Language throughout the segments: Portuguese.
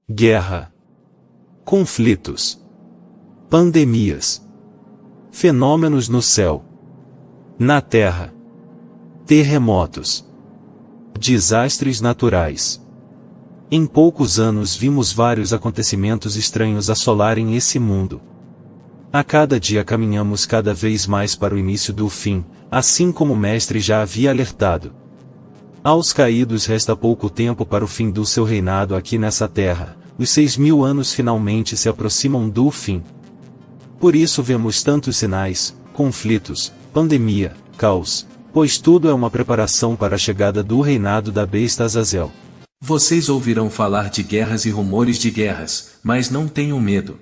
guerra, conflitos, pandemias, fenômenos no céu, na terra, terremotos, desastres naturais. Em poucos anos vimos vários acontecimentos estranhos assolarem esse mundo. A cada dia caminhamos cada vez mais para o início do fim, assim como o Mestre já havia alertado. Aos caídos resta pouco tempo para o fim do seu reinado aqui nessa terra, os 6.000 anos finalmente se aproximam do fim. Por isso vemos tantos sinais, conflitos, pandemia, caos, pois tudo é uma preparação para a chegada do reinado da besta Azazel. Vocês ouvirão falar de guerras e rumores de guerras, mas não tenham medo.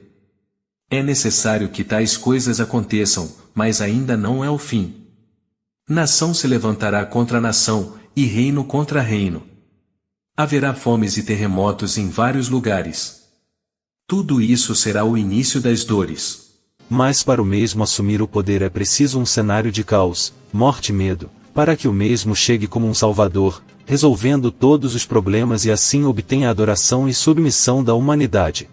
É necessário que tais coisas aconteçam, mas ainda não é o fim. Nação se levantará contra nação, e reino contra reino. Haverá fomes e terremotos em vários lugares. Tudo isso será o início das dores. Mas para o mesmo assumir o poder é preciso um cenário de caos, morte e medo, para que o mesmo chegue como um salvador, resolvendo todos os problemas e assim obtenha a adoração e submissão da humanidade.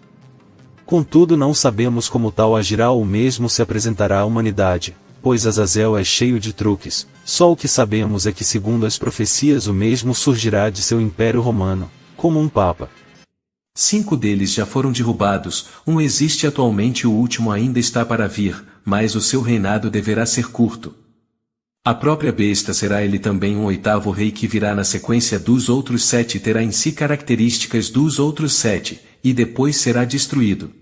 Contudo não sabemos como tal agirá ou mesmo se apresentará à humanidade, pois Azazel é cheio de truques, só o que sabemos é que segundo as profecias o mesmo surgirá de seu império romano, como um papa. 5 deles já foram derrubados, um existe atualmente e o último ainda está para vir, mas o seu reinado deverá ser curto. A própria besta será ele também um 8º rei que virá na sequência dos outros 7 e terá em si características dos outros 7, e depois será destruído.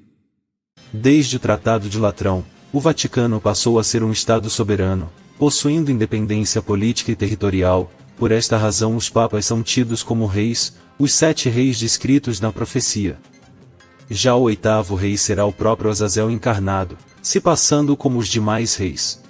Desde o Tratado de Latrão, o Vaticano passou a ser um Estado soberano, possuindo independência política e territorial. Por esta razão os papas são tidos como reis, os 7 reis descritos na profecia. Já o 8º rei será o próprio Azazel encarnado, se passando como os demais reis.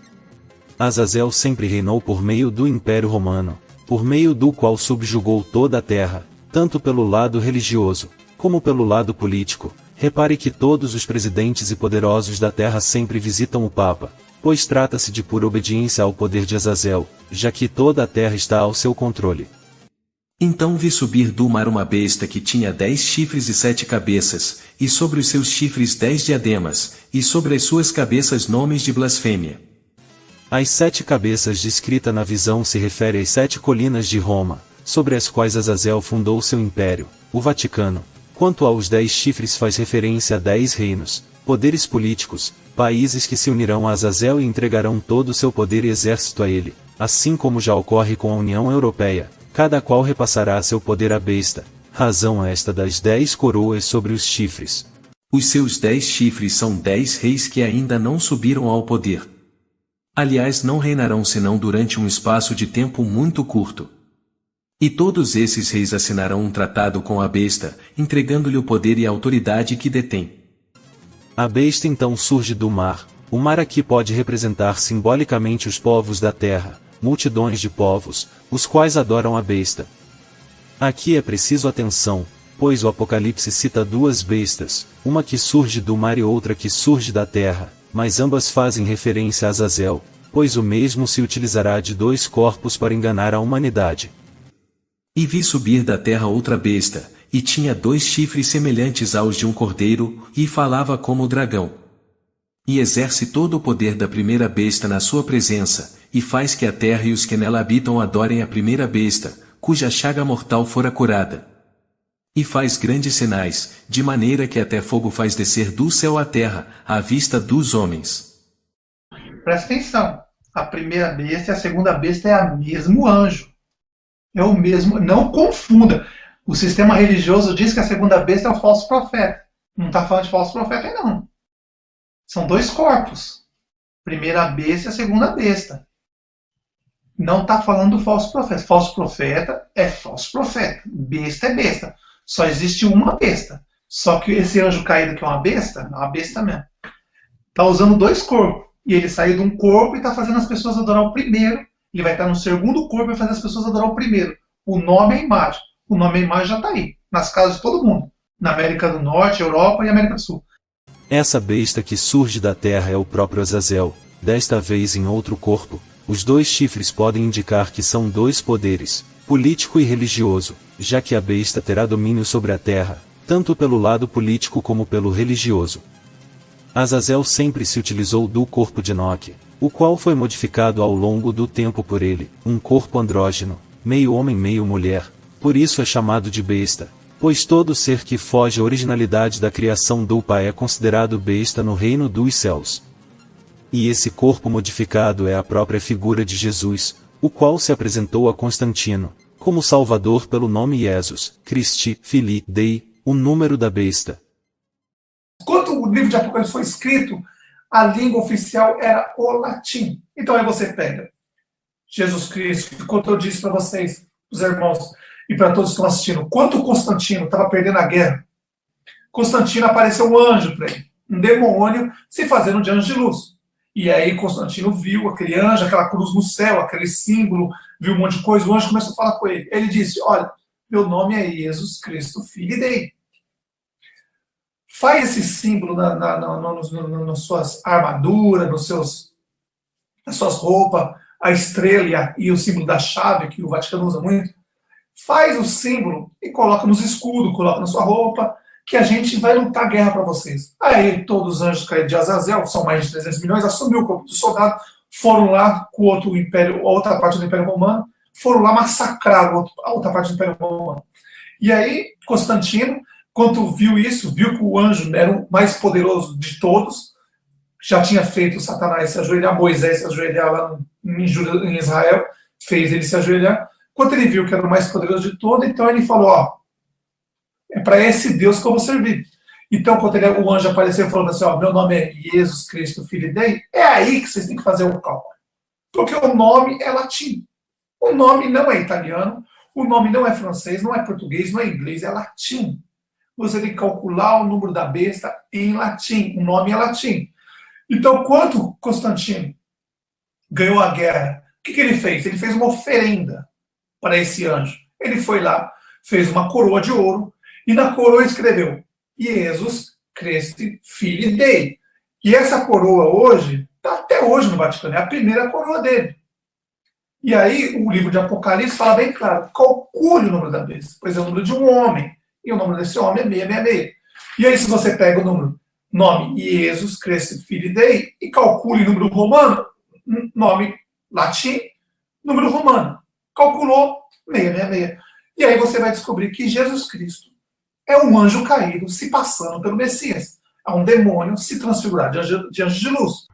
Azazel sempre reinou por meio do Império Romano, por meio do qual subjugou toda a terra, tanto pelo lado religioso, como pelo lado político. Repare que todos os presidentes e poderosos da terra sempre visitam o Papa, pois trata-se de pura obediência ao poder de Azazel, já que toda a terra está ao seu controle. Então vi subir do mar uma besta que tinha 10 chifres e 7 cabeças, e sobre os seus chifres 10 diademas, e sobre as suas cabeças nomes de blasfêmia. As 7 cabeças descrita na visão se refere às 7 colinas de Roma, sobre as quais Azazel fundou seu império, o Vaticano. Quanto aos 10 chifres faz referência a 10 reinos, poderes políticos, países que se unirão a Azazel e entregarão todo o seu poder e exército a ele, assim como já ocorre com a União Europeia, cada qual repassará seu poder à besta, razão esta das 10 coroas sobre os chifres. Os seus 10 chifres são 10 reis que ainda não subiram ao poder. Aliás, não reinarão senão durante um espaço de tempo muito curto. E todos esses reis assinarão um tratado com a besta, entregando-lhe o poder e a autoridade que detém. A besta então surge do mar. O mar aqui pode representar simbolicamente os povos da terra, multidões de povos, os quais adoram a besta. Aqui é preciso atenção, pois o Apocalipse cita 2 bestas, uma que surge do mar e outra que surge da terra, mas ambas fazem referência a Azazel, pois o mesmo se utilizará de 2 corpos para enganar a humanidade. E vi subir da terra outra besta, e tinha 2 chifres semelhantes aos de um cordeiro, e falava como o dragão. E exerce todo o poder da primeira besta na sua presença, e faz que a terra e os que nela habitam adorem a primeira besta, cuja chaga mortal fora curada. E faz grandes sinais, de maneira que até fogo faz descer do céu à terra, à vista dos homens. Presta atenção, a primeira besta e a segunda besta é o mesmo anjo. É o mesmo, não confunda. O sistema religioso diz que a segunda besta é o falso profeta. Não está falando de falso profeta aí não. São 2 corpos. Primeira besta e a segunda besta. Não está falando do falso profeta. Falso profeta é falso profeta. Besta é besta. Só existe uma besta. Só que esse anjo caído que é uma besta mesmo. Está usando 2 corpos. E ele saiu de um corpo e está fazendo as pessoas adorar o primeiro. Ele vai estar no segundo corpo e vai fazer as pessoas adorar o primeiro. O nome é a imagem. O nome e a imagem já está aí. Nas casas de todo mundo. Na América do Norte, Europa e América do Sul. Essa besta que surge da terra é o próprio Azazel, desta vez em outro corpo. Os 2 chifres podem indicar que são 2 poderes, político e religioso, já que a besta terá domínio sobre a terra, tanto pelo lado político como pelo religioso. Azazel sempre se utilizou do corpo de Enoque, o qual foi modificado ao longo do tempo por ele, um corpo andrógeno, meio homem meio mulher, por isso é chamado de besta, pois todo ser que foge à originalidade da criação do Pai é considerado besta no reino dos céus. E esse corpo modificado é a própria figura de Jesus, o qual se apresentou a Constantino, como Salvador pelo nome Jesus, Christi, Filii Dei, o número da besta. Quando o livro de Apocalipse foi escrito, a língua oficial era o latim. Então aí você pega Jesus Cristo, que quando eu disse para vocês, os irmãos, e para todos que estão assistindo, quando Constantino estava perdendo a guerra, Constantino apareceu um anjo para ele, um demônio se fazendo de anjo de luz. E aí Constantino viu aquele anjo, aquela cruz no céu, aquele símbolo, viu um monte de coisa, o anjo começou a falar com ele. Ele disse, olha, meu nome é Jesus Cristo, Filho Dei. Faz esse símbolo nas suas armaduras, nas suas roupas, a estrela e o símbolo da chave, que o Vaticano usa muito. Faz o símbolo e coloca nos escudos, coloca na sua roupa, que a gente vai lutar guerra para vocês. Aí todos os anjos caídos de Azazel, que são mais de 300 milhões, assumiu o corpo do soldado, foram lá com o outro império, a outra parte do Império Romano, foram lá massacrar a outra parte do Império Romano. E aí Constantino, quando viu isso, viu que o anjo era o mais poderoso de todos, já tinha feito Satanás se ajoelhar, Moisés se ajoelhar lá em Israel, fez ele se ajoelhar. Quando ele viu que era o mais poderoso de todos, então ele falou, ó, é para esse Deus que eu vou servir. Então, quando o anjo apareceu falando assim, ó, meu nome é Jesus Cristo, Filho Dei, é aí que vocês têm que fazer o cálculo. Porque o nome é latim. O nome não é italiano, o nome não é francês, não é português, não é inglês, é latim. Você tem que calcular o número da besta em latim. O nome é latim. Então, quando Constantino ganhou a guerra, o que ele fez? Ele fez uma oferenda para esse anjo. Ele foi lá, fez uma coroa de ouro, e na coroa escreveu Jesus Cristo, Filho Dei. E essa coroa hoje, está até hoje no Vaticano, é a primeira coroa dele. E aí o livro de Apocalipse fala bem claro, calcule o número da besta, pois é o número de um homem, e o número desse homem é 666. E aí se você pega o nome Jesus Cristo, Filho Dei, e calcule o número romano, nome latim, número romano. Calculou 666. E aí você vai descobrir que Jesus Cristo é um anjo caído se passando pelo Messias. É um demônio se transfigurar de anjo de luz.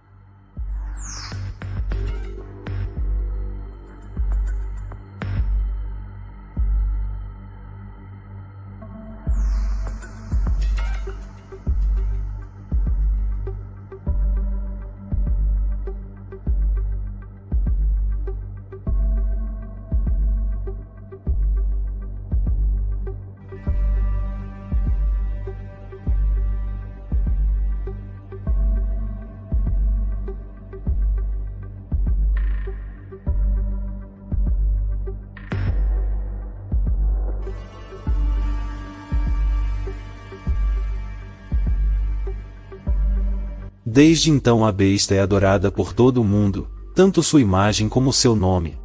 Desde então a besta é adorada por todo o mundo, tanto sua imagem como seu nome.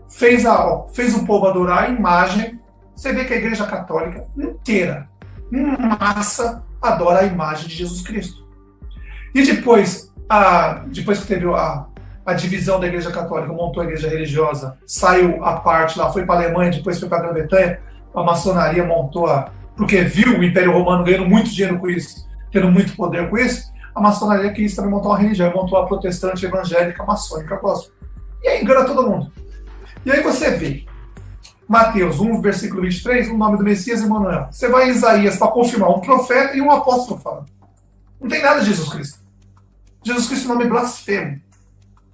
Fez o povo adorar a imagem. Você vê que a Igreja Católica inteira, em massa, adora a imagem de Jesus Cristo. E depois que teve a divisão da Igreja Católica, montou a Igreja Religiosa, saiu a parte lá, foi para a Alemanha, depois foi para a Grã-Bretanha, a maçonaria montou porque viu o Império Romano ganhando muito dinheiro com isso, tendo muito poder com isso, a maçonaria quis também montar uma religião, montou a protestante evangélica maçônica gospel. E aí engana todo mundo. E aí você vê Mateus 1, versículo 23, o nome do Messias Emanuel. Você vai em Isaías para confirmar um profeta e um apóstolo falando. Não tem nada de Jesus Cristo. Jesus Cristo é um nome blasfemo.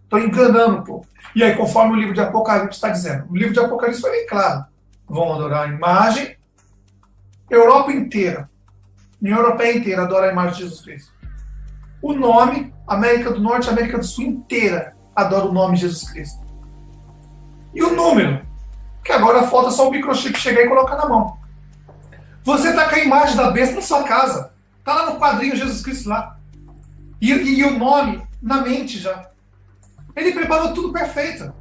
Estão enganando o povo. E aí, conforme o livro de Apocalipse está dizendo, o livro de Apocalipse foi bem claro. Vão adorar a imagem. Europa inteira, União Europeia inteira adora a imagem de Jesus Cristo. O nome, América do Norte, América do Sul inteira adora o nome de Jesus Cristo. E o número, que agora falta só o microchip chegar e colocar na mão. Você está com a imagem da besta na sua casa. Está lá no quadrinho Jesus Cristo lá. E o nome na mente já. Ele preparou tudo perfeito.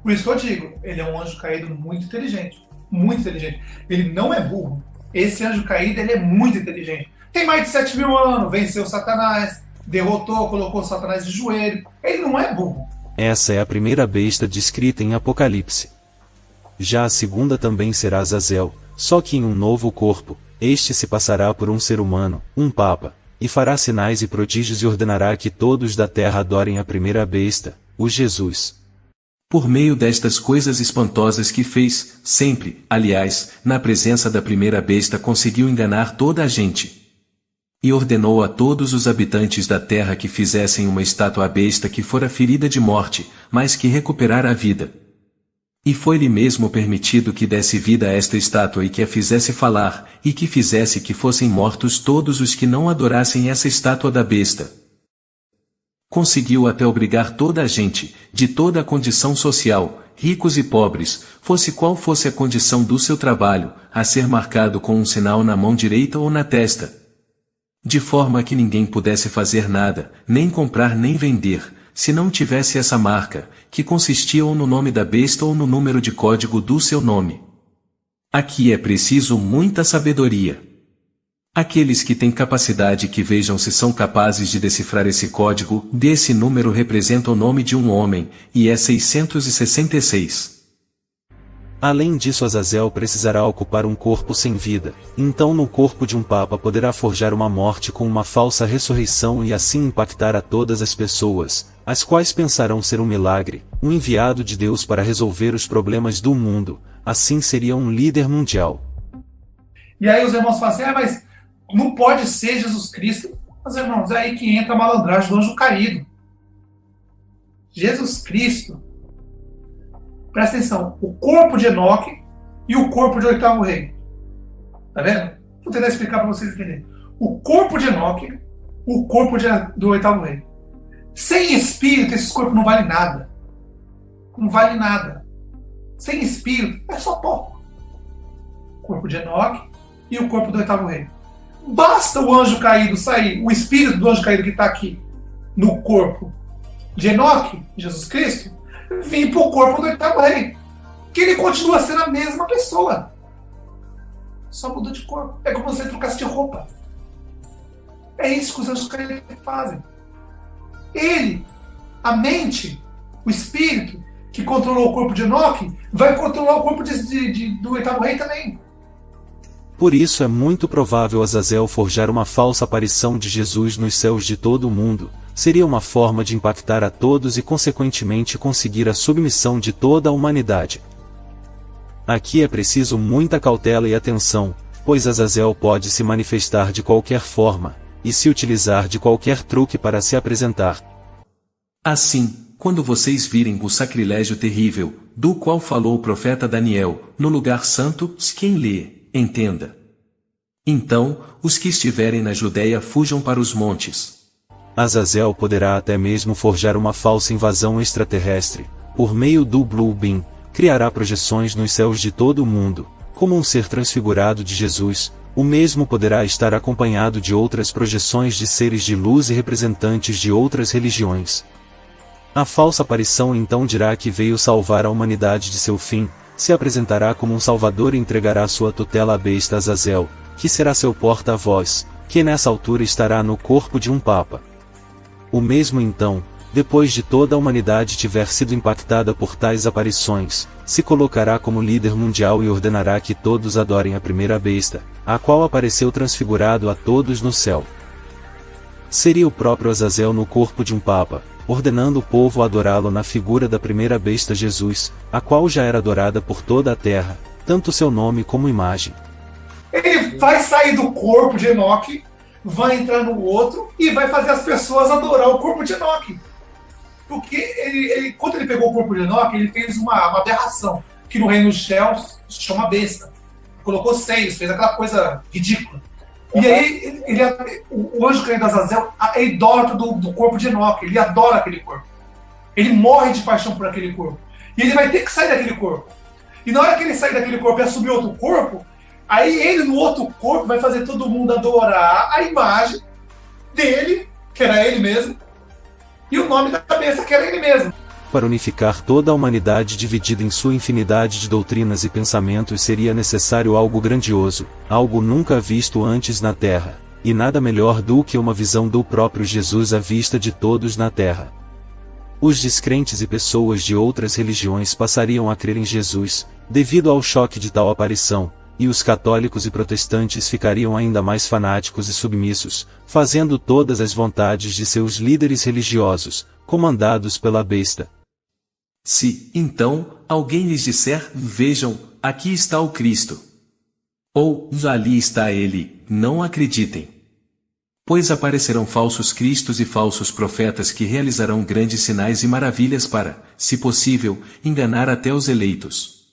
Por isso que eu digo, ele é um anjo caído muito inteligente. Muito inteligente. Ele não é burro. Esse anjo caído, ele é muito inteligente. Tem mais de 7.000 anos, venceu Satanás, derrotou, colocou Satanás de joelho. Ele não é burro. Essa é a primeira besta descrita em Apocalipse. Já a segunda também será Azazel, só que em um novo corpo. Este se passará por um ser humano, um papa, e fará sinais e prodígios e ordenará que todos da terra adorem a primeira besta, o Jesus. Por meio destas coisas espantosas que fez, sempre, aliás, na presença da primeira besta conseguiu enganar toda a gente. E ordenou a todos os habitantes da terra que fizessem uma estátua à besta que fora ferida de morte, mas que recuperara a vida. E foi-lhe mesmo permitido que desse vida a esta estátua e que a fizesse falar, e que fizesse que fossem mortos todos os que não adorassem essa estátua da besta. Conseguiu até obrigar toda a gente, de toda a condição social, ricos e pobres, fosse qual fosse a condição do seu trabalho, a ser marcado com um sinal na mão direita ou na testa. De forma que ninguém pudesse fazer nada, nem comprar nem vender, se não tivesse essa marca, que consistia ou no nome da besta ou no número de código do seu nome. Aqui é preciso muita sabedoria. Aqueles que têm capacidade que vejam se são capazes de decifrar esse código, desse número representa o nome de um homem, e é 666. Além disso, Azazel precisará ocupar um corpo sem vida, então no corpo de um papa poderá forjar uma morte com uma falsa ressurreição e assim impactar a todas as pessoas, as quais pensarão ser um milagre, um enviado de Deus para resolver os problemas do mundo, assim seria um líder mundial. E aí os irmãos falam assim, mas não pode ser Jesus Cristo. Mas irmãos, é aí que entra a malandragem do anjo caído. Jesus Cristo, presta atenção, o corpo de Enoque e o corpo de oitavo rei. Tá vendo? Vou tentar explicar para vocês entenderem. O corpo de Enoque, o corpo do oitavo rei. Sem espírito, esses corpos não valem nada. Não vale nada. Sem espírito, é só pó. O corpo de Enoque e o corpo do oitavo rei. Basta o anjo caído sair, o espírito do anjo caído que está aqui no corpo de Enoque, Jesus Cristo, vir para o corpo do oitavo rei. Que ele continua sendo a mesma pessoa. Só mudou de corpo. É como se você trocasse de roupa. É isso que os anjos caídos fazem. Ele, a mente, o espírito que controlou o corpo de Enoque, vai controlar o corpo do oitavo rei também. Por isso é muito provável Azazel forjar uma falsa aparição de Jesus nos céus de todo o mundo. Seria uma forma de impactar a todos e consequentemente conseguir a submissão de toda a humanidade. Aqui é preciso muita cautela e atenção, pois Azazel pode se manifestar de qualquer forma, e se utilizar de qualquer truque para se apresentar. Assim, quando vocês virem o sacrilégio terrível, do qual falou o profeta Daniel, no lugar santo, quem lê, entenda. Então, os que estiverem na Judéia fujam para os montes. Azazel poderá até mesmo forjar uma falsa invasão extraterrestre. Por meio do Blue Beam, criará projeções nos céus de todo o mundo, como um ser transfigurado de Jesus. O mesmo poderá estar acompanhado de outras projeções de seres de luz e representantes de outras religiões. A falsa aparição então dirá que veio salvar a humanidade de seu fim, se apresentará como um salvador e entregará sua tutela à besta Azazel, que será seu porta-voz, que nessa altura estará no corpo de um papa. O mesmo então, depois de toda a humanidade tiver sido impactada por tais aparições, se colocará como líder mundial e ordenará que todos adorem a primeira besta, a qual apareceu transfigurado a todos no céu. Seria o próprio Azazel no corpo de um papa, ordenando o povo a adorá-lo na figura da primeira besta Jesus, a qual já era adorada por toda a terra, tanto seu nome como imagem. Ele vai sair do corpo de Enoque, vai entrar no outro e vai fazer as pessoas adorar o corpo de Enoque. Porque quando ele pegou o corpo de Enoque, ele fez uma aberração, que no reino dos céus se chama besta. Colocou seios, fez aquela coisa ridícula. E aí o anjo caído Azazel é idólatra do corpo de Enoque, ele adora aquele corpo. Ele morre de paixão por aquele corpo. E ele vai ter que sair daquele corpo. E na hora que ele sair daquele corpo e assumir outro corpo, aí ele no outro corpo vai fazer todo mundo adorar a imagem dele, que era ele mesmo, e o nome da besta, que era ele mesmo. para unificar toda a humanidade dividida em sua infinidade de doutrinas e pensamentos seria necessário algo grandioso, algo nunca visto antes na Terra, e nada melhor do que uma visão do próprio Jesus à vista de todos na Terra. Os descrentes e pessoas de outras religiões passariam a crer em Jesus, devido ao choque de tal aparição, e os católicos e protestantes ficariam ainda mais fanáticos e submissos, fazendo todas as vontades de seus líderes religiosos, comandados pela besta. Se, então, alguém lhes disser, vejam, aqui está o Cristo. Ou, ali está ele, não acreditem. Pois aparecerão falsos cristos e falsos profetas que realizarão grandes sinais e maravilhas para, se possível, enganar até os eleitos.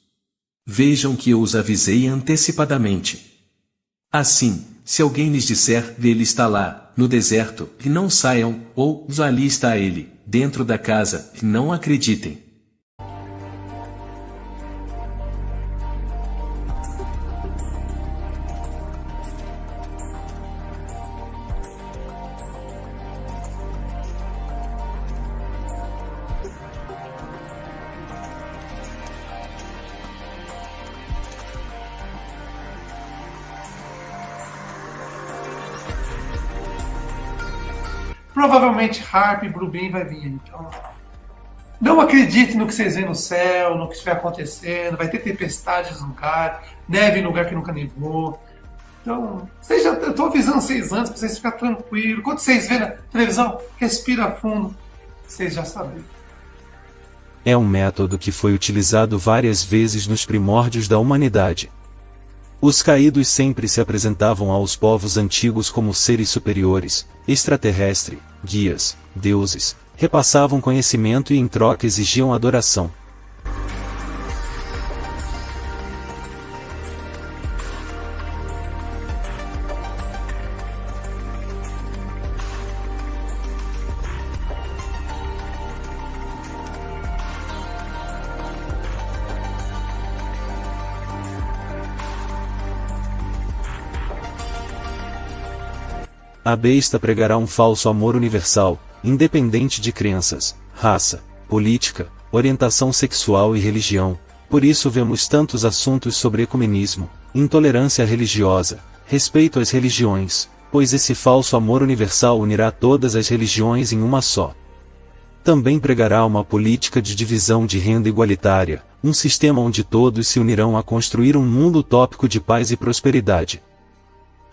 Vejam que eu os avisei antecipadamente. Assim, se alguém lhes disser, ele está lá, no deserto, e não saiam, ou, ali está ele, dentro da casa, e não acreditem. Provavelmente Harp e Bluebeam vai vir. Então, não acredite no que vocês veem no céu, no que estiver acontecendo. Vai ter tempestades no lugar, neve em lugar que nunca nevou. Então, eu estou avisando vocês antes para vocês ficarem tranquilos. Quando vocês verem na televisão, respira fundo. Vocês já sabem. É um método que foi utilizado várias vezes nos primórdios da humanidade. Os caídos sempre se apresentavam aos povos antigos como seres superiores, extraterrestres, guias, deuses, repassavam conhecimento e em troca exigiam adoração. A besta pregará um falso amor universal, independente de crenças, raça, política, orientação sexual e religião. Por isso vemos tantos assuntos sobre ecumenismo, intolerância religiosa, respeito às religiões, pois esse falso amor universal unirá todas as religiões em uma só. Também pregará uma política de divisão de renda igualitária, um sistema onde todos se unirão a construir um mundo utópico de paz e prosperidade.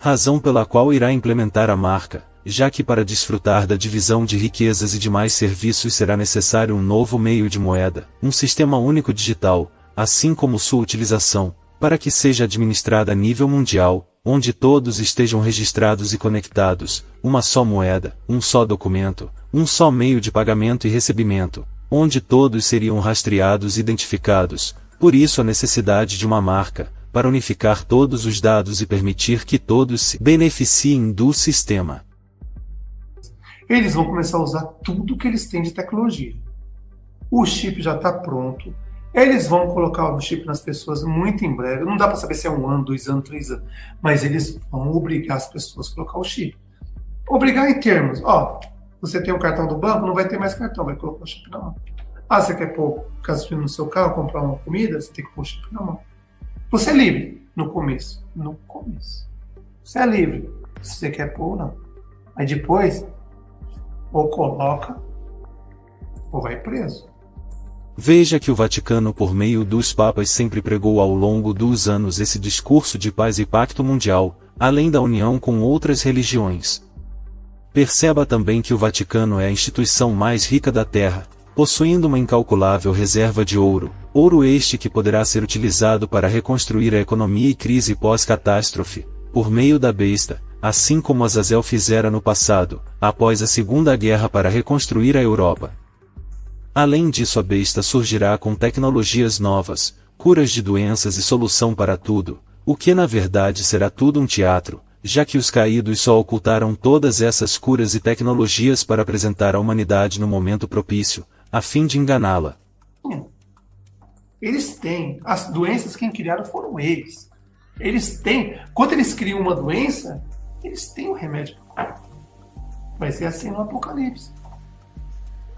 Razão pela qual irá implementar a marca, já que para desfrutar da divisão de riquezas e demais serviços será necessário um novo meio de moeda, um sistema único digital, assim como sua utilização, para que seja administrada a nível mundial, onde todos estejam registrados e conectados, uma só moeda, um só documento, um só meio de pagamento e recebimento, onde todos seriam rastreados e identificados, por isso a necessidade de uma marca, para unificar todos os dados e permitir que todos se beneficiem do sistema. Eles vão começar a usar tudo que eles têm de tecnologia. O chip já está pronto. Eles vão colocar o chip nas pessoas muito em breve. Não dá para saber se é 1 ano, 2 anos, 3 anos. Mas eles vão obrigar as pessoas a colocar o chip. Obrigar em termos. Você tem um cartão do banco, não vai ter mais cartão, vai colocar o chip na mão. Você quer pôr gasolina no seu carro, comprar uma comida, você tem que pôr o chip na mão. Você é livre no começo. No começo. Você é livre. Se você quer pôr ou não. Aí depois, ou coloca, ou vai preso. Veja que o Vaticano por meio dos papas sempre pregou ao longo dos anos esse discurso de paz e pacto mundial, além da união com outras religiões. Perceba também que o Vaticano é a instituição mais rica da Terra, possuindo uma incalculável reserva de ouro, ouro este que poderá ser utilizado para reconstruir a economia e crise pós-catástrofe, por meio da besta, assim como Azazel fizera no passado, após a Segunda Guerra para reconstruir a Europa. Além disso, a besta surgirá com tecnologias novas, curas de doenças e solução para tudo, o que na verdade será tudo um teatro, já que os caídos só ocultaram todas essas curas e tecnologias para apresentar à humanidade no momento propício, a fim de enganá-la. Eles têm. As doenças quem criaram foram eles. Eles têm. Quando eles criam uma doença, eles têm um remédio. Vai ser assim no Apocalipse.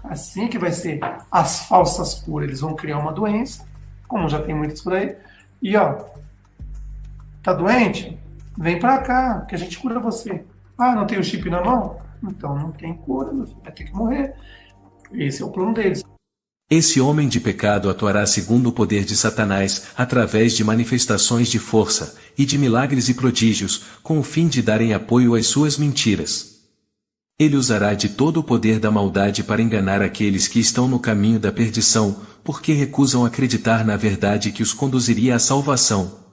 Assim que vai ser as falsas curas. Eles vão criar uma doença, como já tem muitas por aí, e tá doente? Vem pra cá, que a gente cura você. Ah, não tem o chip na mão? Então não tem cura, meu filho, vai ter que morrer. Esse é o plano deles. Esse homem de pecado atuará segundo o poder de Satanás, através de manifestações de força, e de milagres e prodígios, com o fim de darem apoio às suas mentiras. Ele usará de todo o poder da maldade para enganar aqueles que estão no caminho da perdição, porque recusam acreditar na verdade que os conduziria à salvação.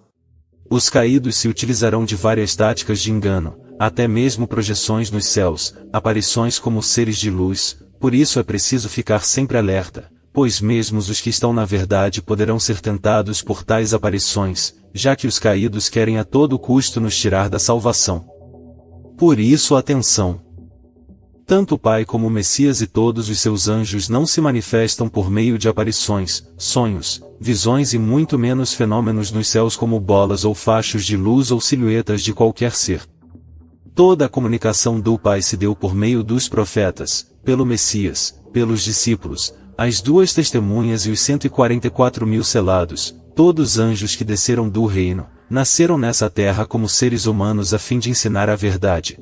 Os caídos se utilizarão de várias táticas de engano, até mesmo projeções nos céus, aparições como seres de luz, por isso é preciso ficar sempre alerta, pois mesmo os que estão na verdade poderão ser tentados por tais aparições, já que os caídos querem a todo custo nos tirar da salvação. Por isso atenção! Tanto o Pai como o Messias e todos os seus anjos não se manifestam por meio de aparições, sonhos, visões e muito menos fenômenos nos céus como bolas ou fachos de luz ou silhuetas de qualquer ser. Toda a comunicação do Pai se deu por meio dos profetas, pelo Messias, pelos discípulos, as duas testemunhas e os 144.000 selados, todos anjos que desceram do reino, nasceram nessa terra como seres humanos a fim de ensinar a verdade.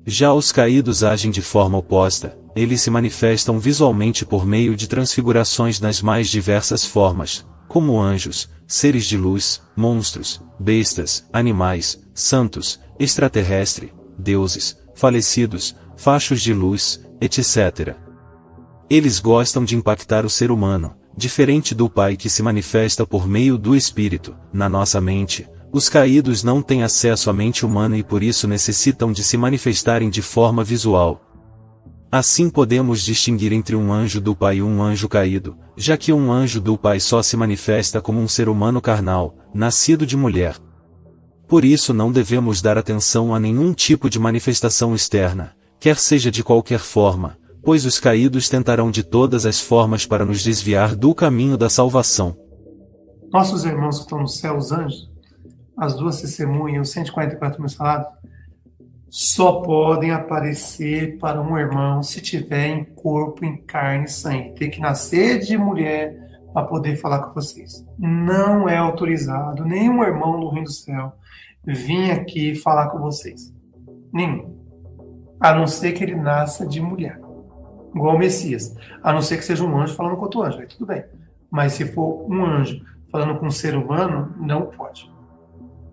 Já os caídos agem de forma oposta, eles se manifestam visualmente por meio de transfigurações nas mais diversas formas, como anjos, seres de luz, monstros, bestas, animais, santos, extraterrestre, deuses, falecidos, fachos de luz, etc. Eles gostam de impactar o ser humano, diferente do Pai que se manifesta por meio do Espírito, na nossa mente. Os caídos não têm acesso à mente humana e por isso necessitam de se manifestarem de forma visual. Assim podemos distinguir entre um anjo do Pai e um anjo caído, já que um anjo do Pai só se manifesta como um ser humano carnal, nascido de mulher. Por isso não devemos dar atenção a nenhum tipo de manifestação externa, quer seja de qualquer forma, pois os caídos tentarão de todas as formas para nos desviar do caminho da salvação. Nossos irmãos que estão no céu, os anjos, as duas testemunhas, os 144.000 salados, só podem aparecer para um irmão se tiver em corpo, em carne e sangue. Tem que nascer de mulher para poder falar com vocês. Não é autorizado nenhum irmão do reino do céu vir aqui falar com vocês. Nenhum. A não ser que ele nasça de mulher. Igual o Messias. A não ser que seja um anjo falando com outro anjo. Aí tudo bem. Mas se for um anjo falando com um ser humano, não pode.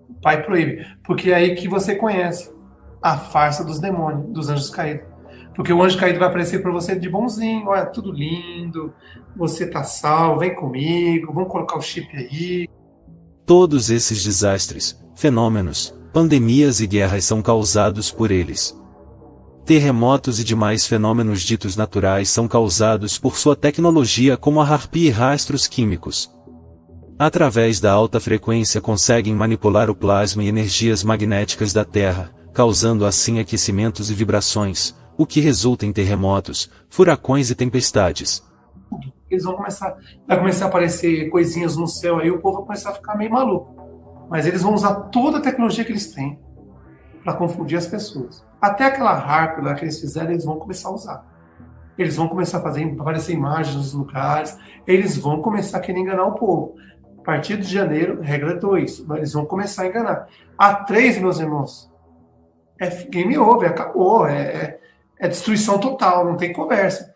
O Pai proíbe. Porque é aí que você conhece a farsa dos demônios, dos anjos caídos. Porque o anjo caído vai aparecer para você de bonzinho, olha, tudo lindo, você tá salvo, vem comigo, vamos colocar o chip aí. Todos esses desastres, fenômenos, pandemias e guerras são causados por eles. Terremotos e demais fenômenos ditos naturais são causados por sua tecnologia como a harpia e rastros químicos. Através da alta frequência conseguem manipular o plasma e energias magnéticas da Terra, causando assim aquecimentos e vibrações, o que resulta em terremotos, furacões e tempestades. Eles vai começar a aparecer coisinhas no céu aí, o povo vai começar a ficar meio maluco. Mas eles vão usar toda a tecnologia que eles têm para confundir as pessoas. Até aquela harpa lá que eles fizeram, eles vão começar a usar. Eles vão começar a aparecer imagens nos lugares, eles vão começar a querer enganar o povo. A partir de janeiro, regra 2, eles vão começar a enganar. A 3, meus irmãos, é game over, acabou, é destruição total, não tem conversa.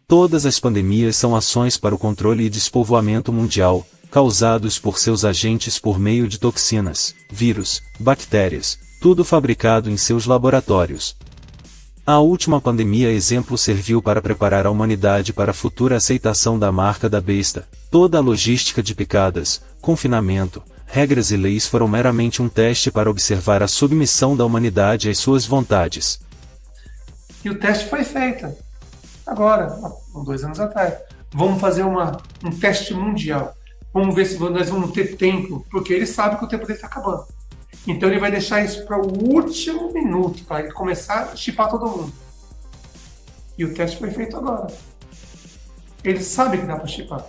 Todas as pandemias são ações para o controle e despovoamento mundial, causados por seus agentes por meio de toxinas, vírus, bactérias, tudo fabricado em seus laboratórios. A última pandemia exemplo serviu para preparar a humanidade para a futura aceitação da marca da besta. Toda a logística de picadas, confinamento, regras e leis foram meramente um teste para observar a submissão da humanidade às suas vontades. E o teste foi feito. Agora, 2 anos atrás. Vamos fazer um teste mundial. Vamos ver se nós vamos ter tempo, porque ele sabe que o tempo dele está acabando. Então ele vai deixar isso para o último minuto, para ele começar a chipar todo mundo. E o teste foi feito agora. Ele sabe que dá para chipar.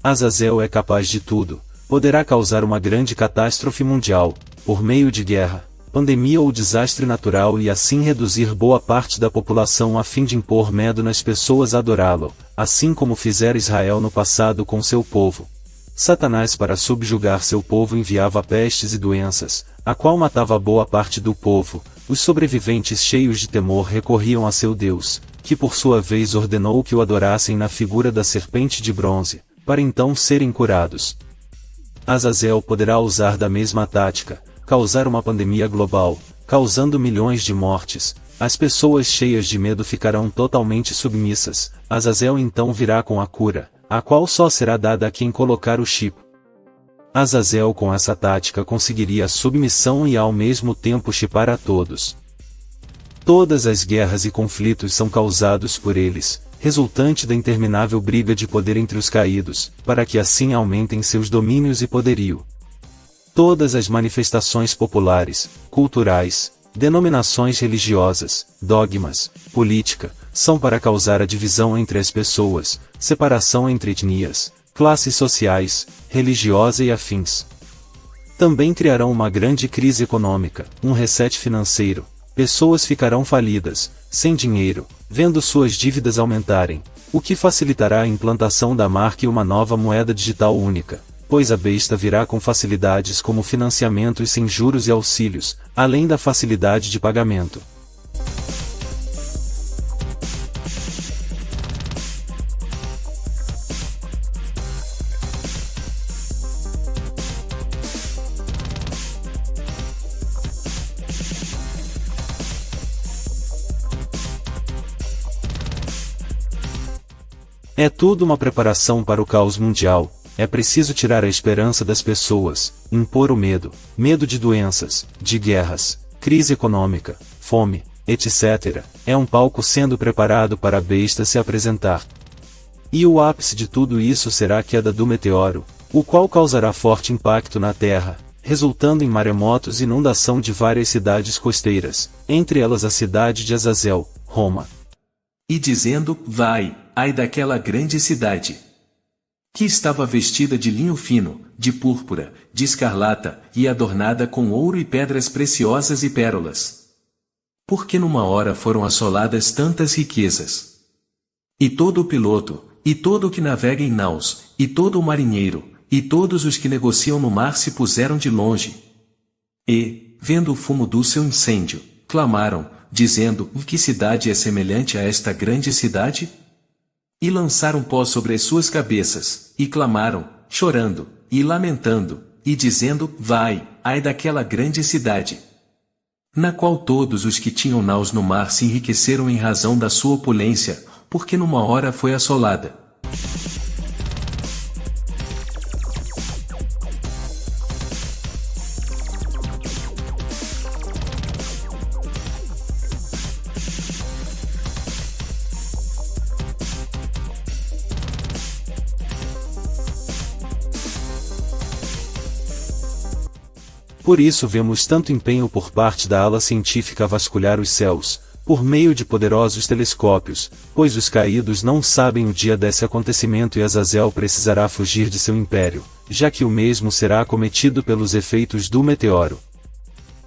Azazel é capaz de tudo, poderá causar uma grande catástrofe mundial, por meio de guerra, pandemia ou desastre natural e assim reduzir boa parte da população a fim de impor medo nas pessoas a adorá-lo, assim como fizera Israel no passado com seu povo. Satanás para subjugar seu povo enviava pestes e doenças, a qual matava boa parte do povo. Os sobreviventes cheios de temor recorriam a seu Deus, que por sua vez ordenou que o adorassem na figura da serpente de bronze, para então serem curados. Azazel poderá usar da mesma tática, causar uma pandemia global, causando milhões de mortes. As pessoas cheias de medo ficarão totalmente submissas. Azazel então virá com a cura, a qual só será dada a quem colocar o chip. Azazel com essa tática conseguiria a submissão e ao mesmo tempo chipar a todos. Todas as guerras e conflitos são causados por eles, resultante da interminável briga de poder entre os caídos, para que assim aumentem seus domínios e poderio. Todas as manifestações populares, culturais, denominações religiosas, dogmas, política, são para causar a divisão entre as pessoas, separação entre etnias, classes sociais, religiosa e afins. Também criarão uma grande crise econômica, um reset financeiro, pessoas ficarão falidas, sem dinheiro, vendo suas dívidas aumentarem, o que facilitará a implantação da marca e uma nova moeda digital única, pois a besta virá com facilidades como financiamentos sem juros e auxílios, além da facilidade de pagamento. É tudo uma preparação para o caos mundial. É preciso tirar a esperança das pessoas, impor o medo, medo de doenças, de guerras, crise econômica, fome, etc. É um palco sendo preparado para a besta se apresentar. E o ápice de tudo isso será a queda do meteoro, o qual causará forte impacto na Terra, resultando em maremotos e inundação de várias cidades costeiras, entre elas a cidade de Azazel, Roma. E dizendo, vai, ai daquela grande cidade, que estava vestida de linho fino, de púrpura, de escarlata, e adornada com ouro e pedras preciosas e pérolas. Porque numa hora foram assoladas tantas riquezas. E todo o piloto, e todo o que navega em naus, e todo o marinheiro, e todos os que negociam no mar se puseram de longe. E, vendo o fumo do seu incêndio, clamaram, dizendo, que cidade é semelhante a esta grande cidade? E lançaram pó sobre as suas cabeças, e clamaram, chorando, e lamentando, e dizendo, vai, ai daquela grande cidade, na qual todos os que tinham naus no mar se enriqueceram em razão da sua opulência, porque numa hora foi assolada. Por isso vemos tanto empenho por parte da ala científica a vasculhar os céus, por meio de poderosos telescópios, pois os caídos não sabem o dia desse acontecimento e Azazel precisará fugir de seu império, já que o mesmo será acometido pelos efeitos do meteoro.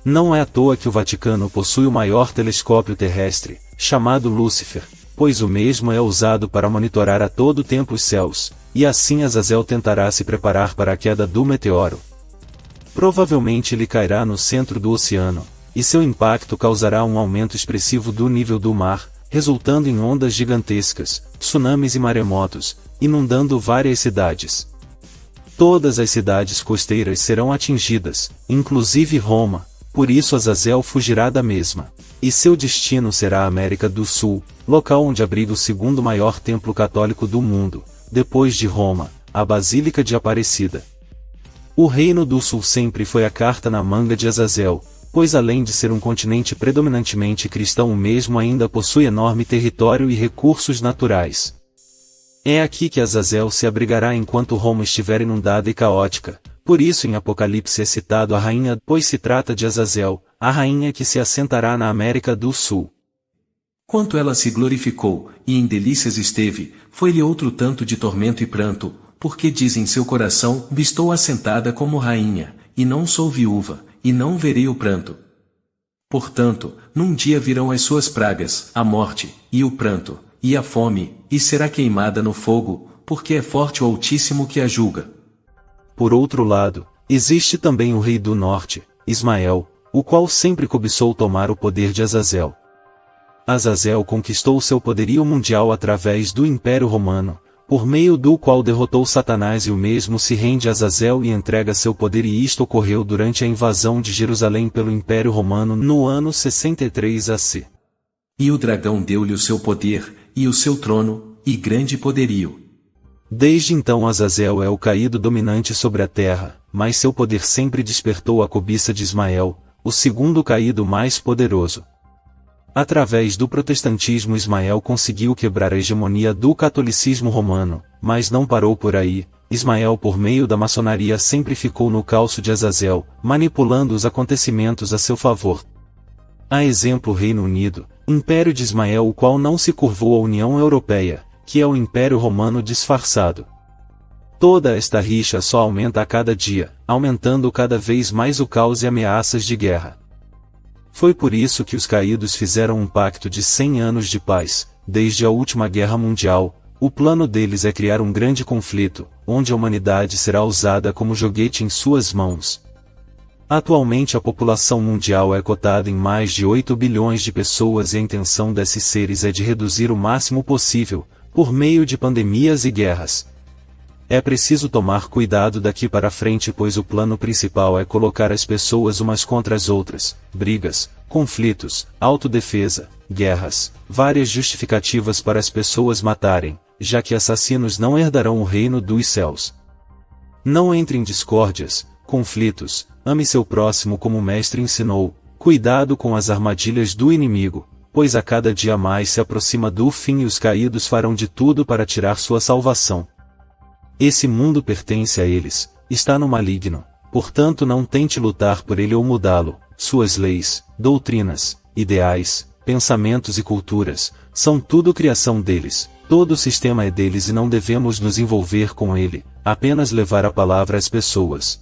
Não é à toa que o Vaticano possui o maior telescópio terrestre, chamado Lúcifer, pois o mesmo é usado para monitorar a todo tempo os céus, e assim Azazel tentará se preparar para a queda do meteoro. Provavelmente ele cairá no centro do oceano, e seu impacto causará um aumento expressivo do nível do mar, resultando em ondas gigantescas, tsunamis e maremotos, inundando várias cidades. Todas as cidades costeiras serão atingidas, inclusive Roma, por isso Azazel fugirá da mesma, e seu destino será a América do Sul, local onde abriga o segundo maior templo católico do mundo, depois de Roma, a Basílica de Aparecida. O Reino do Sul sempre foi a carta na manga de Azazel, pois além de ser um continente predominantemente cristão o mesmo ainda possui enorme território e recursos naturais. É aqui que Azazel se abrigará enquanto Roma estiver inundada e caótica, por isso em Apocalipse é citado a rainha, pois se trata de Azazel, a rainha que se assentará na América do Sul. Quanto ela se glorificou, e em delícias esteve, foi-lhe outro tanto de tormento e pranto, porque diz em seu coração, estou assentada como rainha, e não sou viúva, e não verei o pranto. Portanto, num dia virão as suas pragas, a morte, e o pranto, e a fome, e será queimada no fogo, porque é forte o Altíssimo que a julga. Por outro lado, existe também o rei do norte, Ismael, o qual sempre cobiçou tomar o poder de Azazel. Azazel conquistou seu poderio mundial através do Império Romano, por meio do qual derrotou Satanás, e o mesmo se rende a Azazel e entrega seu poder, e isto ocorreu durante a invasão de Jerusalém pelo Império Romano no ano 63 AC. E o dragão deu-lhe o seu poder, e o seu trono, e grande poderio. Desde então Azazel é o caído dominante sobre a terra, mas seu poder sempre despertou a cobiça de Ismael, o segundo caído mais poderoso. Através do protestantismo, Ismael conseguiu quebrar a hegemonia do catolicismo romano, mas não parou por aí. Ismael, por meio da maçonaria, sempre ficou no calço de Azazel, manipulando os acontecimentos a seu favor. A exemplo, o Reino Unido, Império de Ismael, o qual não se curvou à União Europeia, que é o Império Romano disfarçado. Toda esta rixa só aumenta a cada dia, aumentando cada vez mais o caos e ameaças de guerra. Foi por isso que os caídos fizeram um pacto de 100 anos de paz. Desde a última guerra mundial, o plano deles é criar um grande conflito, onde a humanidade será usada como joguete em suas mãos. Atualmente a população mundial é cotada em mais de 8 bilhões de pessoas, e a intenção desses seres é de reduzir o máximo possível, por meio de pandemias e guerras. É preciso tomar cuidado daqui para frente, pois o plano principal é colocar as pessoas umas contra as outras, brigas, conflitos, autodefesa, guerras, várias justificativas para as pessoas matarem, já que assassinos não herdarão o reino dos céus. Não entre em discórdias, conflitos, ame seu próximo como o Mestre ensinou, cuidado com as armadilhas do inimigo, pois a cada dia mais se aproxima do fim e os caídos farão de tudo para tirar sua salvação. Esse mundo pertence a eles, está no maligno, portanto não tente lutar por ele ou mudá-lo. Suas leis, doutrinas, ideais, pensamentos e culturas, são tudo criação deles, todo o sistema é deles e não devemos nos envolver com ele, apenas levar a palavra às pessoas.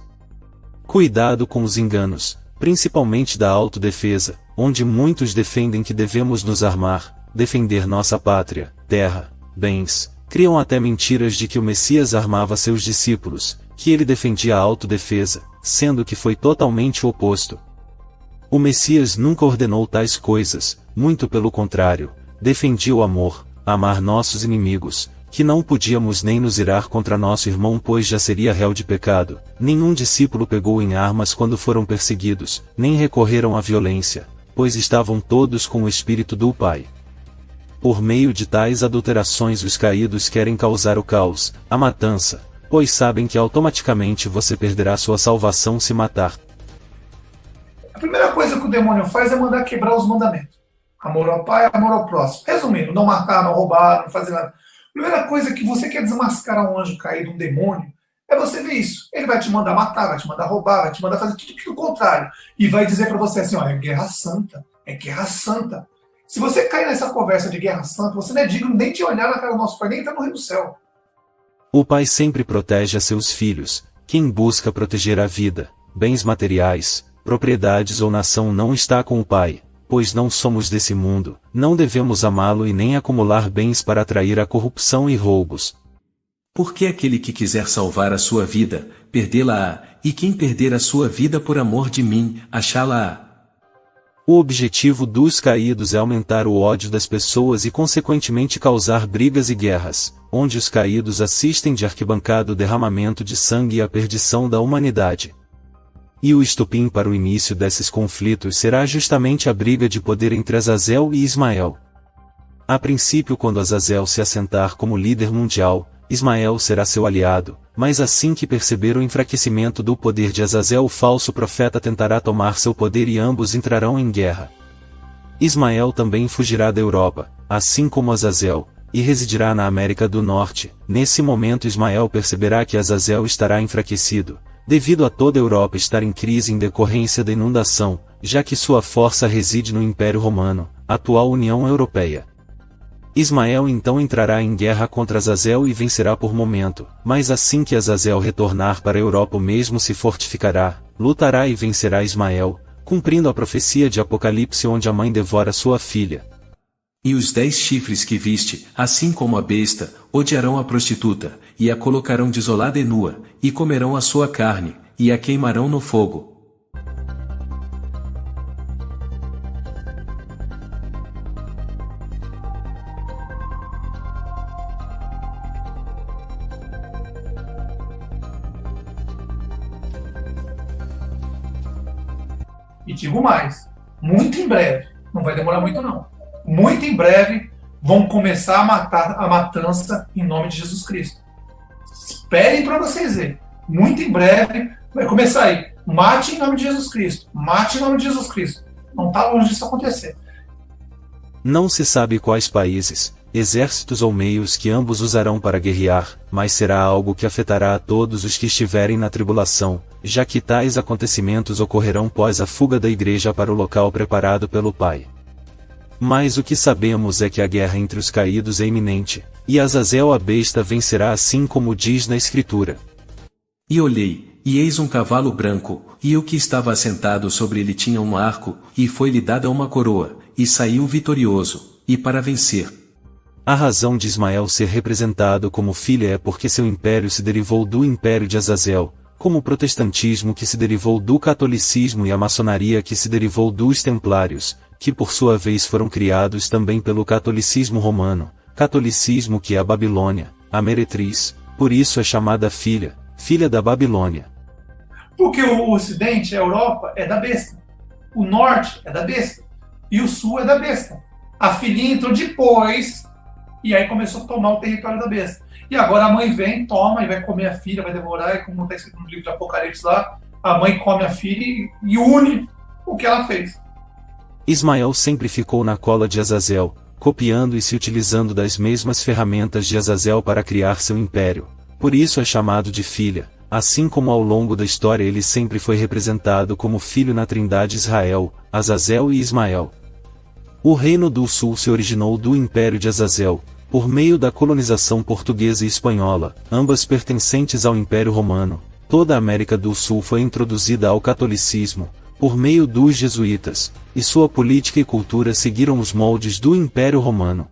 Cuidado com os enganos, principalmente da autodefesa, onde muitos defendem que devemos nos armar, defender nossa pátria, terra, bens. Criam até mentiras de que o Messias armava seus discípulos, que ele defendia a autodefesa, sendo que foi totalmente o oposto. O Messias nunca ordenou tais coisas, muito pelo contrário, defendia o amor, amar nossos inimigos, que não podíamos nem nos irar contra nosso irmão, pois já seria réu de pecado. Nenhum discípulo pegou em armas quando foram perseguidos, nem recorreram à violência, pois estavam todos com o Espírito do Pai. Por meio de tais adulterações os caídos querem causar o caos, a matança, pois sabem que automaticamente você perderá sua salvação se matar. A primeira coisa que o demônio faz é mandar quebrar os mandamentos. Amor ao pai, amor ao próximo. Resumindo, não matar, não roubar, não fazer nada. A primeira coisa que você quer desmascarar um anjo caído, um demônio, é você ver isso. Ele vai te mandar matar, vai te mandar roubar, vai te mandar fazer tudo o contrário. E vai dizer para você assim, ó, é guerra santa, é guerra santa. Se você cair nessa conversa de guerra santa, você não é digno nem de olhar na cara do nosso pai, nem entrar no reino do céu. O pai sempre protege a seus filhos. Quem busca proteger a vida, bens materiais, propriedades ou nação não está com o pai, pois não somos desse mundo, não devemos amá-lo e nem acumular bens para atrair a corrupção e roubos. Porque aquele que quiser salvar a sua vida, perdê-la-á, e quem perder a sua vida por amor de mim, achá-la-á. O objetivo dos caídos é aumentar o ódio das pessoas e consequentemente causar brigas e guerras, onde os caídos assistem de arquibancada o derramamento de sangue e a perdição da humanidade. E o estopim para o início desses conflitos será justamente a briga de poder entre Azazel e Ismael. A princípio, quando Azazel se assentar como líder mundial, Ismael será seu aliado, mas assim que perceber o enfraquecimento do poder de Azazel, o falso profeta tentará tomar seu poder e ambos entrarão em guerra. Ismael também fugirá da Europa, assim como Azazel, e residirá na América do Norte. Nesse momento Ismael perceberá que Azazel estará enfraquecido, devido a toda a Europa estar em crise em decorrência da inundação, já que sua força reside no Império Romano. atual União Europeia. Ismael então entrará em guerra contra Azazel e vencerá por momento, mas assim que Azazel retornar para a Europa o mesmo se fortificará, lutará e vencerá Ismael, cumprindo a profecia de Apocalipse onde a mãe devora sua filha. E os 10 chifres que viste, assim como a besta, odiarão a prostituta, e a colocarão desolada e nua, e comerão a sua carne, e a queimarão no fogo. E digo mais, muito em breve, não vai demorar muito não, muito em breve vão começar a matar a matança em nome de Jesus Cristo. Esperem para vocês verem. Muito em breve vai começar aí. Mate em nome de Jesus Cristo. Mate em nome de Jesus Cristo. Não está longe disso acontecer. Não se sabe quais países, exércitos ou meios que ambos usarão para guerrear, mas será algo que afetará a todos os que estiverem na tribulação, já que tais acontecimentos ocorrerão pós a fuga da igreja para o local preparado pelo Pai. Mas o que sabemos é que a guerra entre os caídos é iminente, e Azazel a besta vencerá assim como diz na Escritura. E olhei, e eis um cavalo branco, e o que estava assentado sobre ele tinha um arco, e foi-lhe dada uma coroa, e saiu vitorioso, e para vencer. A razão de Ismael ser representado como filha é porque seu império se derivou do império de Azazel, como o protestantismo que se derivou do catolicismo e a maçonaria que se derivou dos templários, que por sua vez foram criados também pelo catolicismo romano, catolicismo que é a Babilônia, a meretriz, por isso é chamada filha da Babilônia. Porque o Ocidente, a Europa, é da besta. O Norte é da besta. E o Sul é da besta. A filhinha entrou depois, e aí começou a tomar o território da besta. E agora a mãe vem, toma, e vai comer a filha, vai devorar, e como está escrito no livro de Apocalipse lá, a mãe come a filha e une o que ela fez. Ismael sempre ficou na cola de Azazel, copiando e se utilizando das mesmas ferramentas de Azazel para criar seu império. Por isso é chamado de filha, assim como ao longo da história ele sempre foi representado como filho na trindade Israel, Azazel e Ismael. O Reino do Sul se originou do Império de Azazel, por meio da colonização portuguesa e espanhola, ambas pertencentes ao Império Romano. Toda a América do Sul foi introduzida ao catolicismo, por meio dos jesuítas, e sua política e cultura seguiram os moldes do Império Romano.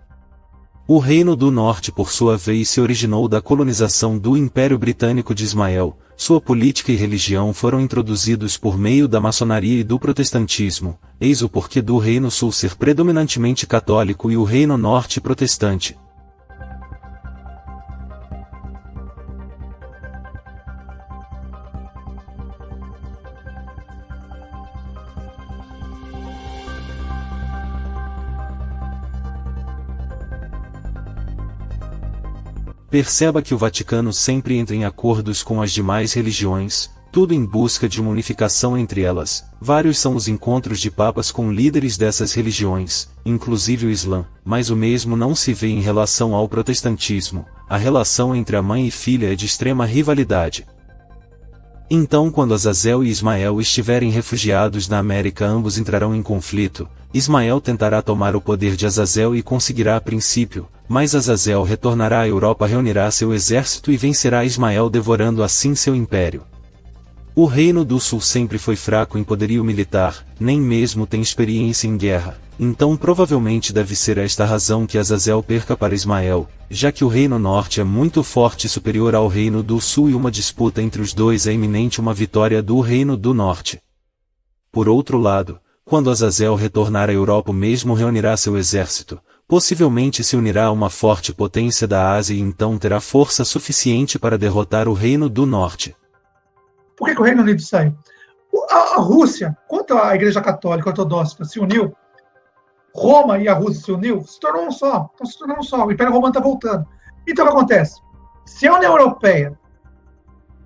O Reino do Norte por sua vez se originou da colonização do Império Britânico de Ismael, sua política e religião foram introduzidos por meio da maçonaria e do protestantismo, eis o porquê do Reino Sul ser predominantemente católico e o Reino Norte protestante. Perceba que o Vaticano sempre entra em acordos com as demais religiões, tudo em busca de uma unificação entre elas. Vários são os encontros de papas com líderes dessas religiões, inclusive o Islã, mas o mesmo não se vê em relação ao protestantismo. A relação entre a mãe e filha é de extrema rivalidade. Então, quando Azazel e Ismael estiverem refugiados na América, ambos entrarão em conflito. Ismael tentará tomar o poder de Azazel e conseguirá a princípio, mas Azazel retornará à Europa, reunirá seu exército e vencerá Ismael, devorando assim seu império. O Reino do Sul sempre foi fraco em poderio militar, nem mesmo tem experiência em guerra, então provavelmente deve ser esta a razão que Azazel perca para Ismael, já que o Reino Norte é muito forte e superior ao Reino do Sul e uma disputa entre os dois é iminente, uma vitória do Reino do Norte. Por outro lado, quando Azazel retornar à Europa, o mesmo reunirá seu exército, possivelmente se unirá a uma forte potência da Ásia e então terá força suficiente para derrotar o Reino do Norte. Por que o Reino Unido saiu? A Rússia, quando a Igreja Católica Ortodoxa se uniu, Roma e a Rússia se uniu, se tornou um só. Estão se tornando um só. O Império Romano está voltando. Então o que acontece? Se a União Europeia,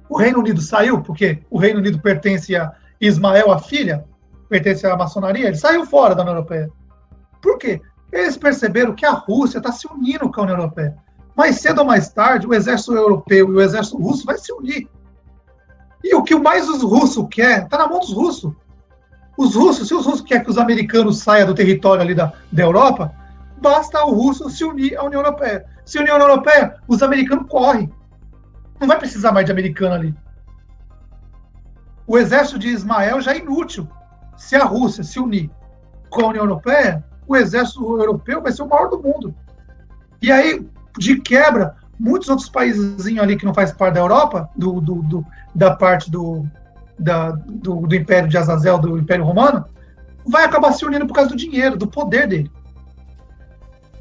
o Reino Unido saiu, porque o Reino Unido pertence a Ismael, a filha, pertence à maçonaria, ele saiu fora da União Europeia. Por quê? Eles perceberam que a Rússia está se unindo com a União Europeia. Mais cedo ou mais tarde, o exército europeu e o exército russo vai se unir. E o que mais os russos querem está na mão dos russos. Os russos, se os russos querem que os americanos saiam do território ali da Europa, basta o russo se unir à União Europeia. Se unir à União Europeia, os americanos correm. Não vai precisar mais de americano ali. O exército de Ismael já é inútil. Se a Rússia se unir com a União Europeia, o exército europeu vai ser o maior do mundo. E aí, de quebra, muitos outros países ali que não fazem parte da Europa, da parte do Império de Azazel, do Império Romano, vai acabar se unindo por causa do dinheiro, do poder dele.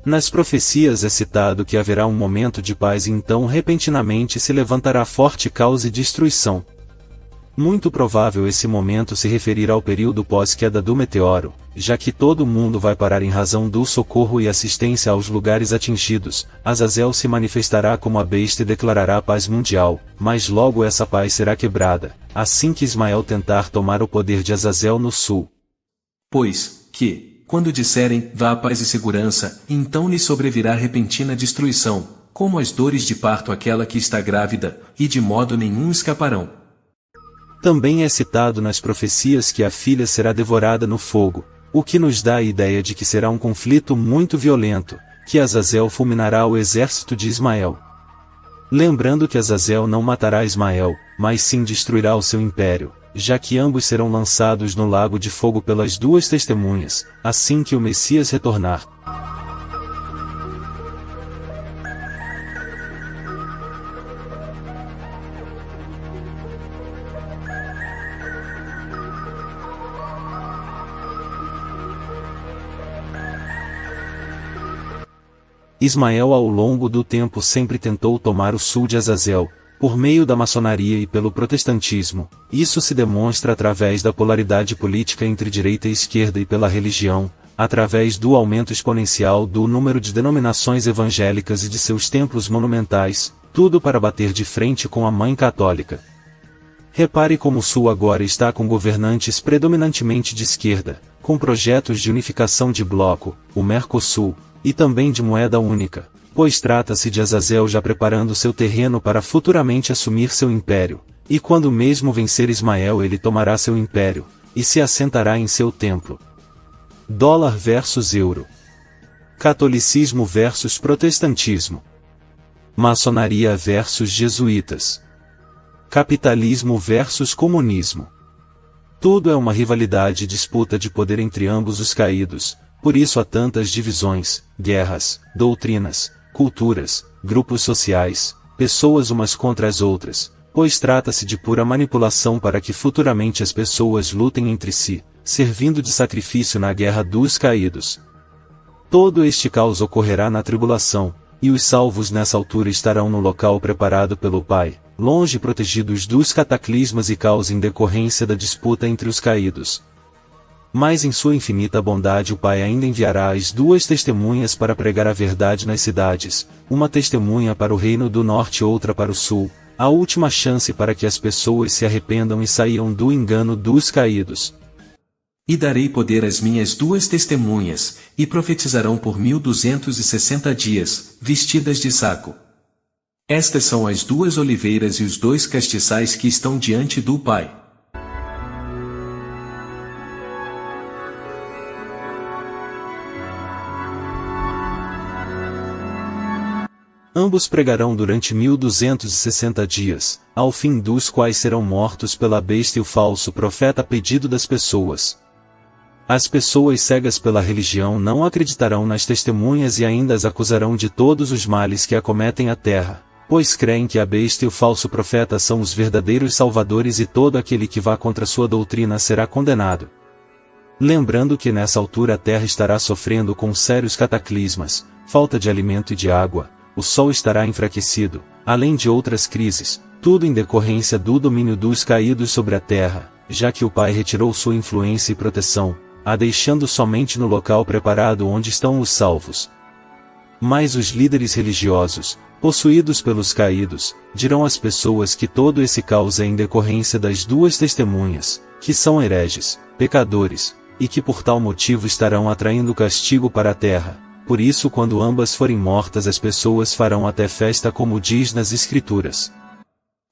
Nas profecias é citado que haverá um momento de paz e então repentinamente se levantará forte caos e destruição. Muito provável esse momento se referir ao período pós-queda do meteoro, já que todo mundo vai parar em razão do socorro e assistência aos lugares atingidos. Azazel se manifestará como a besta e declarará paz mundial, mas logo essa paz será quebrada, assim que Ismael tentar tomar o poder de Azazel no sul. Pois, quando disserem, vá a paz e segurança, então lhe sobrevirá repentina destruição, como as dores de parto àquela que está grávida, e de modo nenhum escaparão. Também é citado nas profecias que a filha será devorada no fogo, o que nos dá a ideia de que será um conflito muito violento, que Azazel fulminará o exército de Ismael. Lembrando que Azazel não matará Ismael, mas sim destruirá o seu império, já que ambos serão lançados no lago de fogo pelas duas testemunhas, assim que o Messias retornar. Ismael ao longo do tempo sempre tentou tomar o sul de Azazel, por meio da maçonaria e pelo protestantismo. Isso se demonstra através da polaridade política entre direita e esquerda e pela religião, através do aumento exponencial do número de denominações evangélicas e de seus templos monumentais, tudo para bater de frente com a Mãe Católica. Repare como o Sul agora está com governantes predominantemente de esquerda, com projetos de unificação de bloco, o Mercosul, e também de moeda única, pois trata-se de Azazel já preparando seu terreno para futuramente assumir seu império, e quando mesmo vencer Ismael ele tomará seu império, e se assentará em seu templo. Dólar versus euro. Catolicismo versus protestantismo. Maçonaria versus jesuítas. Capitalismo versus comunismo. Tudo é uma rivalidade e disputa de poder entre ambos os caídos, por isso há tantas divisões, guerras, doutrinas, culturas, grupos sociais, pessoas umas contra as outras, pois trata-se de pura manipulação para que futuramente as pessoas lutem entre si, servindo de sacrifício na guerra dos caídos. Todo este caos ocorrerá na tribulação, e os salvos nessa altura estarão no local preparado pelo Pai, longe protegidos dos cataclismas e caos em decorrência da disputa entre os caídos. Mas em sua infinita bondade o Pai ainda enviará as duas testemunhas para pregar a verdade nas cidades, uma testemunha para o reino do norte e outra para o sul, a última chance para que as pessoas se arrependam e saiam do engano dos caídos. E darei poder às minhas duas testemunhas, e profetizarão por 1260 dias, vestidas de saco. Estas são as duas oliveiras e os dois castiçais que estão diante do Pai. Ambos pregarão durante 1260 dias, ao fim dos quais serão mortos pela besta e o falso profeta a pedido das pessoas. As pessoas cegas pela religião não acreditarão nas testemunhas e ainda as acusarão de todos os males que acometem a terra, pois creem que a besta e o falso profeta são os verdadeiros salvadores e todo aquele que vá contra sua doutrina será condenado. Lembrando que nessa altura a terra estará sofrendo com sérios cataclismas, falta de alimento e de água, o sol estará enfraquecido, além de outras crises, tudo em decorrência do domínio dos caídos sobre a terra, já que o Pai retirou sua influência e proteção, a deixando somente no local preparado onde estão os salvos. Mas os líderes religiosos, possuídos pelos caídos, dirão às pessoas que todo esse caos é em decorrência das duas testemunhas, que são hereges, pecadores, e que por tal motivo estarão atraindo castigo para a terra. Por isso quando ambas forem mortas as pessoas farão até festa como diz nas Escrituras.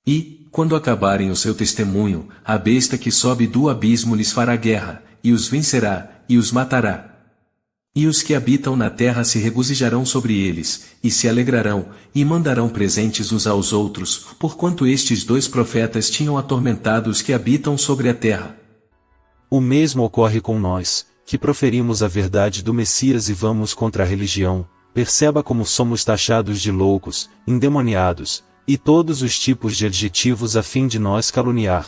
E, quando acabarem o seu testemunho, a besta que sobe do abismo lhes fará guerra, e os vencerá, e os matará. E os que habitam na terra se regozijarão sobre eles, e se alegrarão, e mandarão presentes uns aos outros, porquanto estes 2 profetas tinham atormentado os que habitam sobre a terra. O mesmo ocorre com nós, que proferimos a verdade do Messias e vamos contra a religião. Perceba como somos taxados de loucos, endemoniados, e todos os tipos de adjetivos a fim de nos caluniar.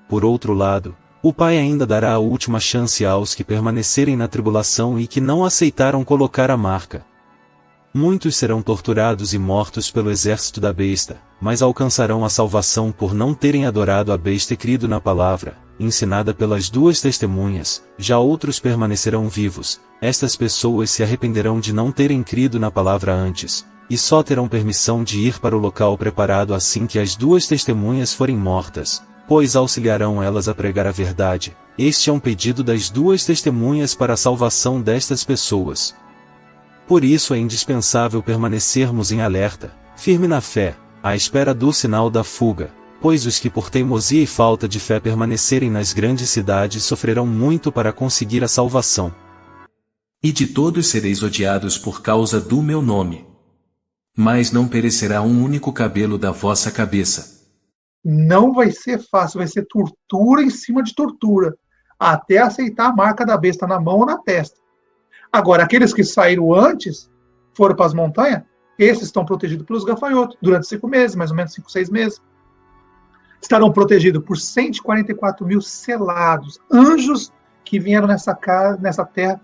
Por outro lado, o Pai ainda dará a última chance aos que permanecerem na tribulação e que não aceitaram colocar a marca. Muitos serão torturados e mortos pelo exército da besta, mas alcançarão a salvação por não terem adorado a besta e crido na palavra, ensinada pelas 2 testemunhas. Já outros permanecerão vivos. Estas pessoas se arrependerão de não terem crido na palavra antes, e só terão permissão de ir para o local preparado assim que as 2 testemunhas forem mortas, pois auxiliarão elas a pregar a verdade. Este é um pedido das 2 testemunhas para a salvação destas pessoas. Por isso é indispensável permanecermos em alerta, firme na fé, à espera do sinal da fuga, pois os que por teimosia e falta de fé permanecerem nas grandes cidades sofrerão muito para conseguir a salvação. E de todos sereis odiados por causa do meu nome. Mas não perecerá um único cabelo da vossa cabeça. Não vai ser fácil, vai ser tortura em cima de tortura, até aceitar a marca da besta na mão ou na testa. Agora, aqueles que saíram antes, foram para as montanhas, esses estão protegidos pelos gafanhotos, durante 5 meses, mais ou menos 5, 6 meses. Estarão protegidos por 144 mil selados, anjos que vieram nessa terra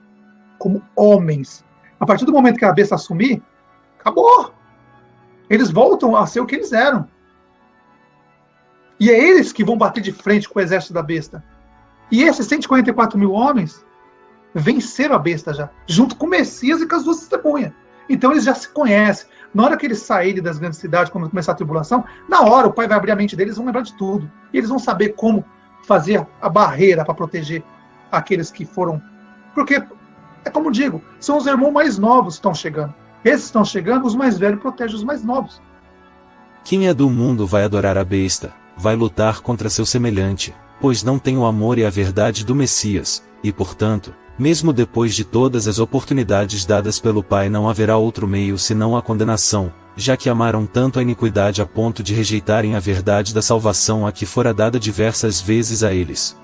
como homens. A partir do momento que a besta assumir, acabou. Eles voltam a ser o que eles eram. E é eles que vão bater de frente com o exército da besta. E esses 144 mil homens venceram a besta já, junto com o Messias e com as 2 testemunhas. Então eles já se conhecem. Na hora que eles saírem das grandes cidades, quando começar a tribulação, na hora o Pai vai abrir a mente deles, vão lembrar de tudo. E eles vão saber como fazer a barreira para proteger aqueles que foram. Porque, é como digo, são os irmãos mais novos que estão chegando. Esses estão chegando, os mais velhos protegem os mais novos. Quem é do mundo vai adorar a besta, vai lutar contra seu semelhante, pois não tem o amor e a verdade do Messias, e portanto, mesmo depois de todas as oportunidades dadas pelo Pai não haverá outro meio senão a condenação, já que amaram tanto a iniquidade a ponto de rejeitarem a verdade da salvação a que fora dada diversas vezes a eles.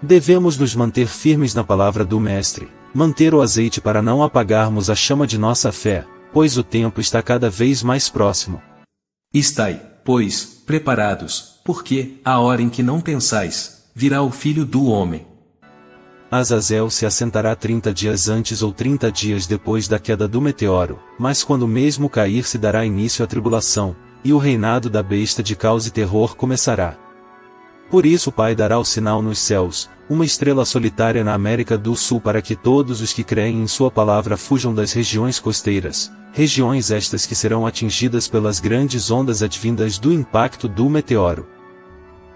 Devemos nos manter firmes na palavra do Mestre, manter o azeite para não apagarmos a chama de nossa fé, pois o tempo está cada vez mais próximo. Estai, pois, preparados, porque, a hora em que não pensais, virá o Filho do Homem. Azazel se assentará 30 dias antes ou 30 dias depois da queda do meteoro, mas quando mesmo cair se dará início à tribulação, e o reinado da besta de caos e terror começará. Por isso o Pai dará o sinal nos céus, uma estrela solitária na América do Sul para que todos os que creem em sua palavra fujam das regiões costeiras, regiões estas que serão atingidas pelas grandes ondas advindas do impacto do meteoro.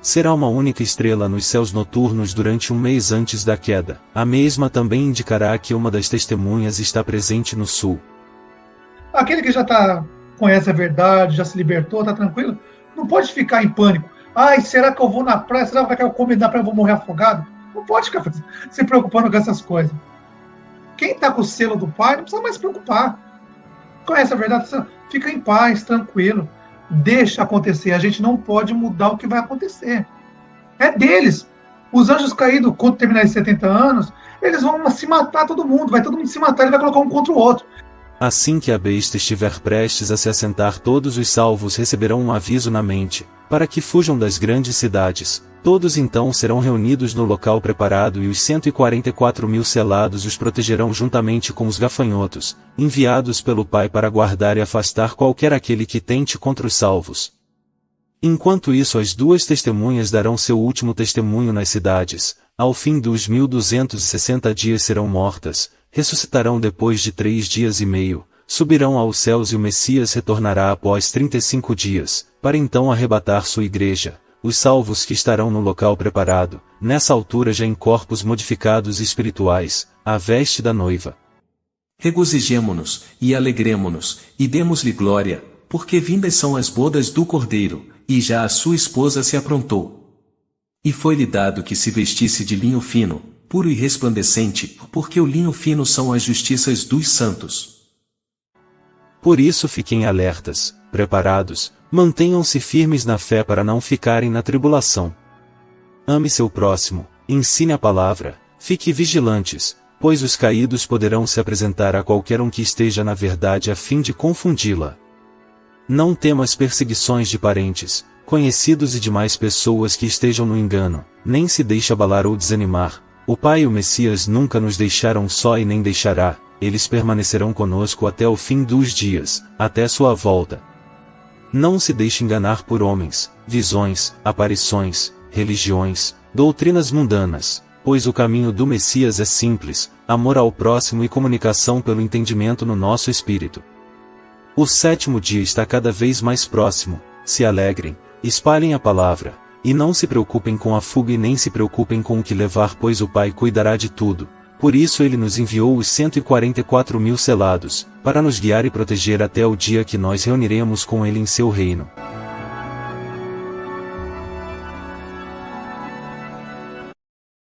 Será uma única estrela nos céus noturnos durante 1 mês antes da queda. A mesma também indicará que uma das testemunhas está presente no sul. Aquele que já conhece a verdade, já se libertou, está tranquilo, não pode ficar em pânico. Ai, será que eu vou na praia? Será que eu comer na praia e vou morrer afogado? Não pode ficar se preocupando com essas coisas. Quem está com o selo do Pai não precisa mais se preocupar. Conhece a verdade? Fica em paz, tranquilo. Deixa acontecer. A gente não pode mudar o que vai acontecer. É deles. Os anjos caídos, quando terminar esses 70 anos, eles vão se matar todo mundo. Vai todo mundo se matar, ele vai colocar um contra o outro. Assim que a besta estiver prestes a se assentar, todos os salvos receberão um aviso na mente, para que fujam das grandes cidades. Todos então serão reunidos no local preparado e os 144 mil selados os protegerão juntamente com os gafanhotos, enviados pelo Pai para guardar e afastar qualquer aquele que tente contra os salvos. Enquanto isso, as 2 testemunhas darão seu último testemunho nas cidades. Ao fim dos 1260 dias serão mortas, ressuscitarão depois de 3 dias e meio, subirão aos céus e o Messias retornará após 35 dias, para então arrebatar sua igreja, os salvos que estarão no local preparado, nessa altura já em corpos modificados espirituais, a veste da noiva. Regozijemo-nos, e alegremo-nos, e demos-lhe glória, porque vindas são as bodas do Cordeiro, e já a sua esposa se aprontou. E foi-lhe dado que se vestisse de linho fino, puro e resplandecente, porque o linho fino são as justiças dos santos. Por isso fiquem alertas, preparados, mantenham-se firmes na fé para não ficarem na tribulação. Ame seu próximo, ensine a palavra, fique vigilantes, pois os caídos poderão se apresentar a qualquer um que esteja na verdade a fim de confundi-la. Não tema as perseguições de parentes, conhecidos e demais pessoas que estejam no engano, nem se deixe abalar ou desanimar. O Pai e o Messias nunca nos deixaram só e nem deixará, eles permanecerão conosco até o fim dos dias, até sua volta. Não se deixe enganar por homens, visões, aparições, religiões, doutrinas mundanas, pois o caminho do Messias é simples, amor ao próximo e comunicação pelo entendimento no nosso espírito. O 7º dia está cada vez mais próximo, se alegrem, espalhem a palavra, e não se preocupem com a fuga e nem se preocupem com o que levar, pois o Pai cuidará de tudo. Por isso ele nos enviou os 144.000 selados, para nos guiar e proteger até o dia que nós reuniremos com ele em seu reino.